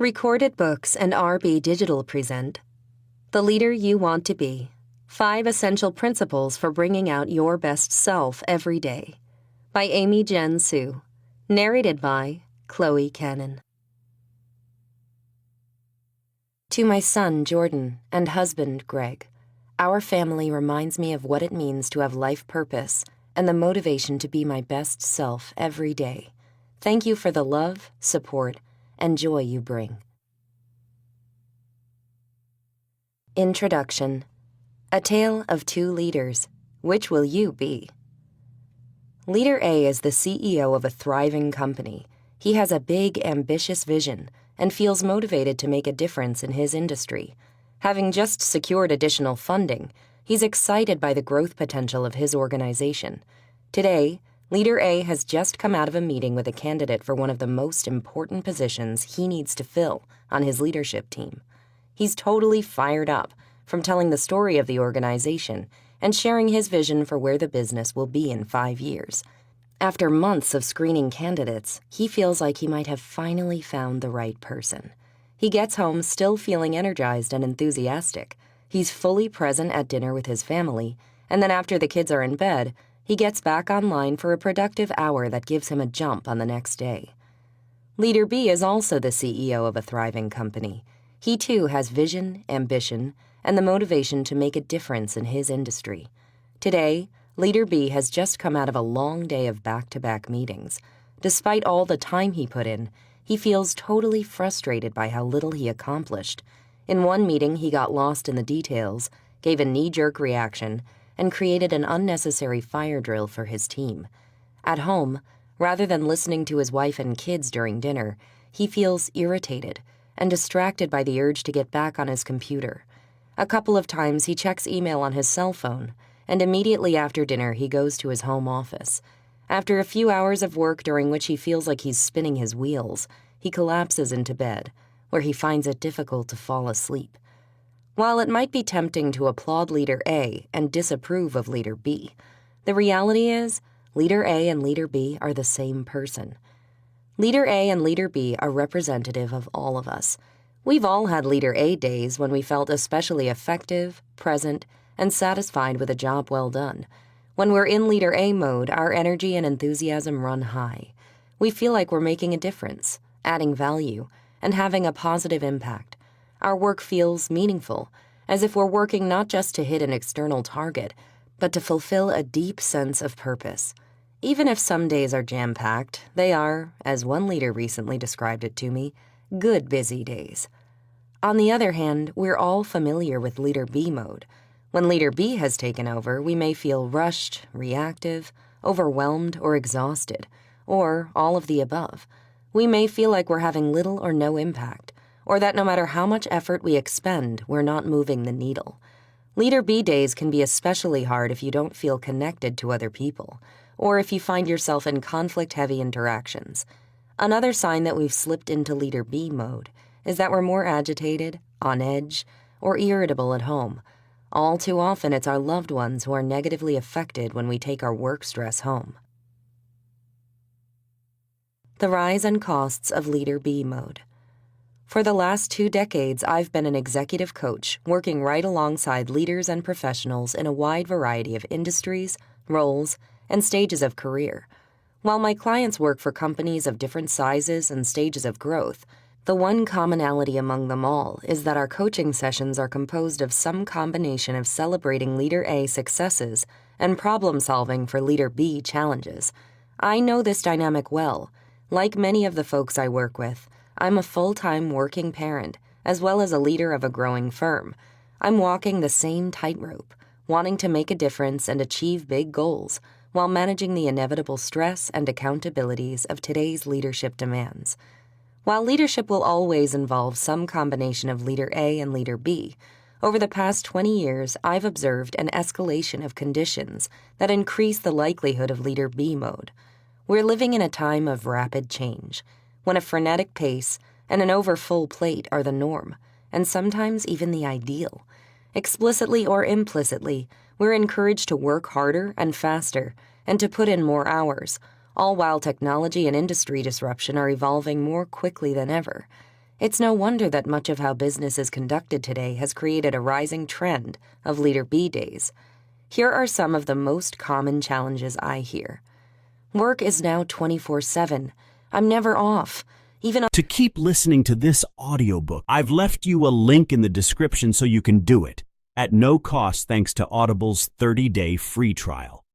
Recorded Books and RB Digital present The Leader You Want to Be, 5 Essential Principles for Bringing Out Your Best Self Every Day, by Amy Jen Sue, narrated by Chloe Cannon. To my son, Jordan, and husband, Greg, our family reminds me of what it means to have life purpose and the motivation to be my best self every day. Thank you for the love, support, and joy you bring. Introduction. A Tale of Two Leaders. Which will you be? Leader A is the CEO of a thriving company. He has a big, ambitious vision and feels motivated to make a difference in his industry. Having just secured additional funding, he's excited by the growth potential of his organization. Today, Leader A has just come out of a meeting with a candidate for one of the most important positions he needs to fill on his leadership team. He's totally fired up from telling the story of the organization and sharing his vision for where the business will be in 5 years. After months of screening candidates, he feels like he might have finally found the right person. He gets home still feeling energized and enthusiastic. He's fully present at dinner with his family, and then after the kids are in bed, he gets back online for a productive hour that gives him a jump on the next day. Leader B is also the CEO of a thriving company. He too has vision, ambition, and the motivation to make a difference in his industry. Today, Leader B has just come out of a long day of back-to-back meetings. Despite all the time he put in, he feels totally frustrated by how little he accomplished. In one meeting, he got lost in the details, gave a knee-jerk reaction, and created an unnecessary fire drill for his team. At home, rather than listening to his wife and kids during dinner, he feels irritated and distracted by the urge to get back on his computer. A couple of times he checks email on his cell phone, and immediately after dinner he goes to his home office. After a few hours of work during which he feels like he's spinning his wheels, he collapses into bed, where he finds it difficult to fall asleep. While it might be tempting to applaud Leader A and disapprove of Leader B, the reality is Leader A and Leader B are the same person. Leader A and Leader B are representative of all of us. We've all had Leader A days when we felt especially effective, present, and satisfied with a job well done. When we're in Leader A mode, our energy and enthusiasm run high. We feel like we're making a difference, adding value, and having a positive impact. Our work feels meaningful, as if we're working not just to hit an external target, but to fulfill a deep sense of purpose. Even if some days are jam-packed, they are, as one leader recently described it to me, good busy days. On the other hand, we're all familiar with Leader B mode. When Leader B has taken over, we may feel rushed, reactive, overwhelmed, or exhausted, or all of the above. We may feel like we're having little or no impact, or that no matter how much effort we expend, we're not moving the needle. Leader B days can be especially hard if you don't feel connected to other people, or if you find yourself in conflict-heavy interactions. Another sign that we've slipped into Leader B mode is that we're more agitated, on edge, or irritable at home. All too often, it's our loved ones who are negatively affected when we take our work stress home. The rise and costs of Leader B mode. For the last 2 decades, I've been an executive coach working right alongside leaders and professionals in a wide variety of industries, roles, and stages of career. While my clients work for companies of different sizes and stages of growth, the one commonality among them all is that our coaching sessions are composed of some combination of celebrating Leader A successes and problem-solving for Leader B challenges. I know this dynamic well. Like many of the folks I work with, I'm a full-time working parent, as well as a leader of a growing firm. I'm walking the same tightrope, wanting to make a difference and achieve big goals, while managing the inevitable stress and accountabilities of today's leadership demands. While leadership will always involve some combination of Leader A and Leader B, over the past 20 years, I've observed an escalation of conditions that increase the likelihood of Leader B mode. We're living in a time of rapid change, when a frenetic pace and an overfull plate are the norm, and sometimes even the ideal. Explicitly or implicitly, we're encouraged to work harder and faster, and to put in more hours, all while technology and industry disruption are evolving more quickly than ever. It's no wonder that much of how business is conducted today has created a rising trend of Leader B days. Here are some of the most common challenges I hear. Work is now 24/7. I'm never off. To keep listening to this audiobook, I've left you a link in the description so you can do it at no cost thanks to Audible's 30-day free trial.